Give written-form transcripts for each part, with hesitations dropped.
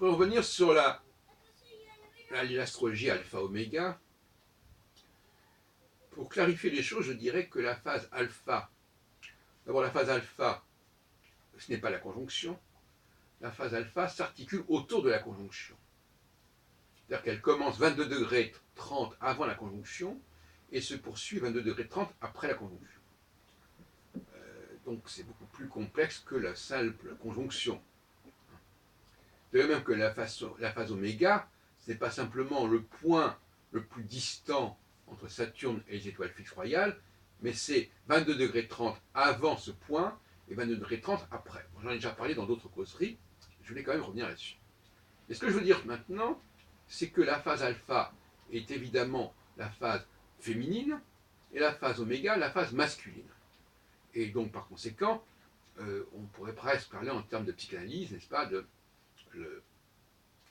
Pour revenir sur l'astrologie alpha-oméga, pour clarifier les choses, je dirais que la phase alpha, d'abord la phase alpha, ce n'est pas la conjonction, la phase alpha s'articule autour de la conjonction. C'est-à-dire qu'elle commence 22 degrés 30 avant la conjonction et se poursuit 22 degrés 30 après la conjonction. Donc c'est beaucoup plus complexe que la simple conjonction. De même que la phase oméga, ce n'est pas simplement le point le plus distant entre Saturne et les étoiles fixes royales, mais c'est 22 degrés 30 avant ce point et 22 degrés 30 après. J'en ai déjà parlé dans d'autres causeries, je voulais quand même revenir là-dessus. Et ce que je veux dire maintenant, c'est que la phase alpha est évidemment la phase féminine et la phase oméga, la phase masculine. Et donc par conséquent, on pourrait presque parler en termes de psychanalyse, n'est-ce pas, de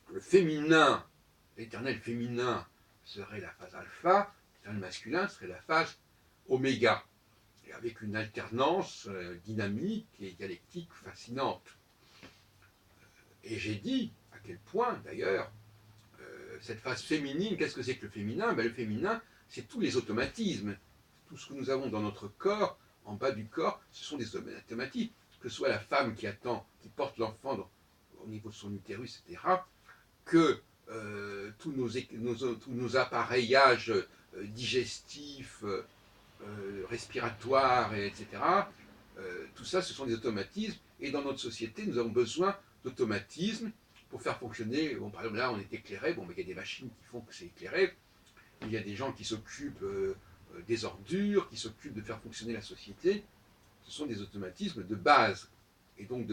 le féminin, l'éternel féminin serait la phase alpha, l'éternel masculin serait la phase oméga, et avec une alternance dynamique et dialectique fascinante. Et j'ai dit à quel point, d'ailleurs, cette phase féminine, qu'est-ce que c'est que le féminin? Le féminin, c'est tous les automatismes. Tout ce que nous avons dans notre corps, en bas du corps, ce sont des automatismes. Que ce soit la femme qui attend, qui porte l'enfant au niveau de son utérus, etc., que tous nos appareillages digestifs, respiratoires, etc., tout ça, ce sont des automatismes. Et dans notre société, nous avons besoin d'automatismes pour faire fonctionner. Bon, par exemple, là, on est éclairé. Bon, mais il y a des machines qui font que c'est éclairé. Il y a des gens qui s'occupent des ordures, qui s'occupent de faire fonctionner la société. Ce sont des automatismes de base, et donc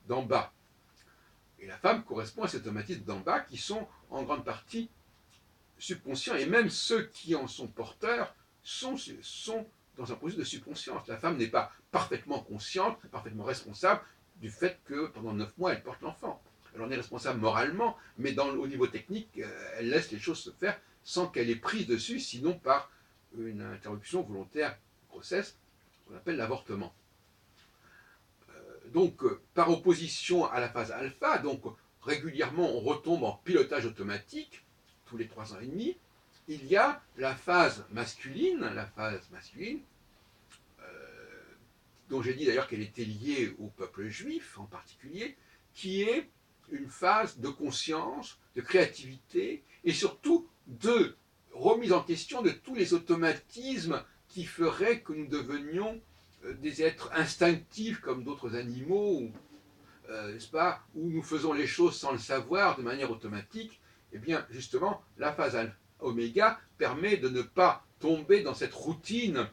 d'en bas. Et la femme correspond à ces automatismes d'en bas qui sont en grande partie subconscients, et même ceux qui en sont porteurs sont dans un processus de subconscience. La femme n'est pas parfaitement consciente, parfaitement responsable du fait que pendant 9 mois, elle porte l'enfant. Elle en est responsable moralement, mais au niveau technique, elle laisse les choses se faire sans qu'elle ait prise dessus, sinon par une interruption volontaire de grossesse, qu'on appelle l'avortement. Donc, par opposition à la phase alpha, donc régulièrement on retombe en pilotage automatique, tous les 3 ans et demi, il y a la phase masculine, dont j'ai dit d'ailleurs qu'elle était liée au peuple juif en particulier, qui est une phase de conscience, de créativité, et surtout de remise en question de tous les automatismes qui feraient que nous devenions des êtres instinctifs comme d'autres animaux, n'est-ce pas, où nous faisons les choses sans le savoir, de manière automatique. Eh bien, justement, la phase oméga permet de ne pas tomber dans cette routine.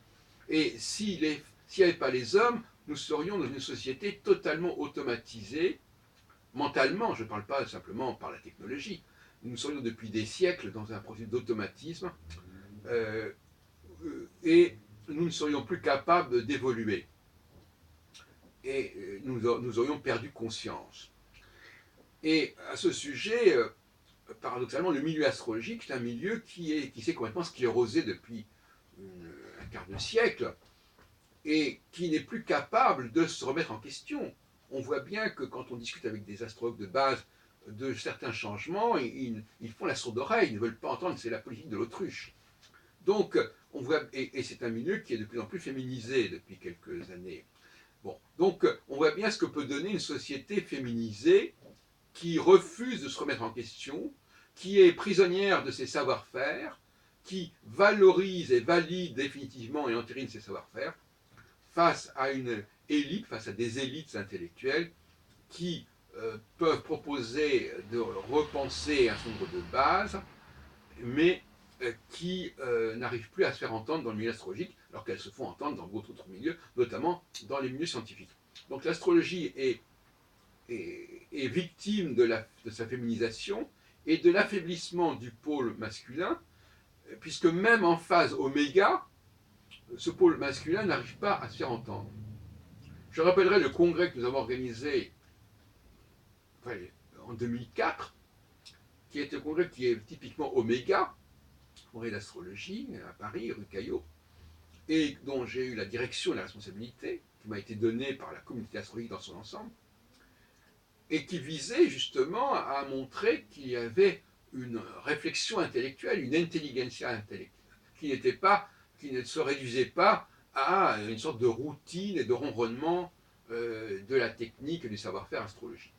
Et s'il n'y avait pas les hommes, nous serions dans une société totalement automatisée, mentalement, je ne parle pas simplement par la technologie. Nous serions depuis des siècles dans un processus d'automatisme, et nous ne serions plus capables d'évoluer. Et nous aurions perdu conscience. Et à ce sujet, paradoxalement, le milieu astrologique est un milieu qui s'est complètement sclérosé depuis un quart de siècle et qui n'est plus capable de se remettre en question. On voit bien que quand on discute avec des astrologues de base de certains changements, ils font la sourde oreille, ils ne veulent pas entendre, c'est la politique de l'autruche. Donc, on voit, et c'est un milieu qui est de plus en plus féminisé depuis quelques années. Bon, donc, on voit bien ce que peut donner une société féminisée qui refuse de se remettre en question, qui est prisonnière de ses savoir-faire, qui valorise et valide définitivement et entérine ses savoir-faire, face à une élite, face à des élites intellectuelles qui peuvent proposer de repenser un certain nombre de bases, mais qui n'arrivent plus à se faire entendre dans le milieu astrologique, alors qu'elles se font entendre dans d'autres milieux, notamment dans les milieux scientifiques. Donc l'astrologie est victime de sa féminisation et de l'affaiblissement du pôle masculin, puisque même en phase oméga, ce pôle masculin n'arrive pas à se faire entendre. Je rappellerai le congrès que nous avons organisé en 2004, qui est un congrès qui est typiquement oméga, congrès d'astrologie à Paris, rue Caillot, et dont j'ai eu la direction et la responsabilité, qui m'a été donnée par la communauté astrologique dans son ensemble. et qui visait justement à montrer qu'il y avait une réflexion intellectuelle, une intelligentsia intellectuelle, qui n'était pas, qui ne se réduisait pas à une sorte de routine et de ronronnement de la technique et du savoir-faire astrologique.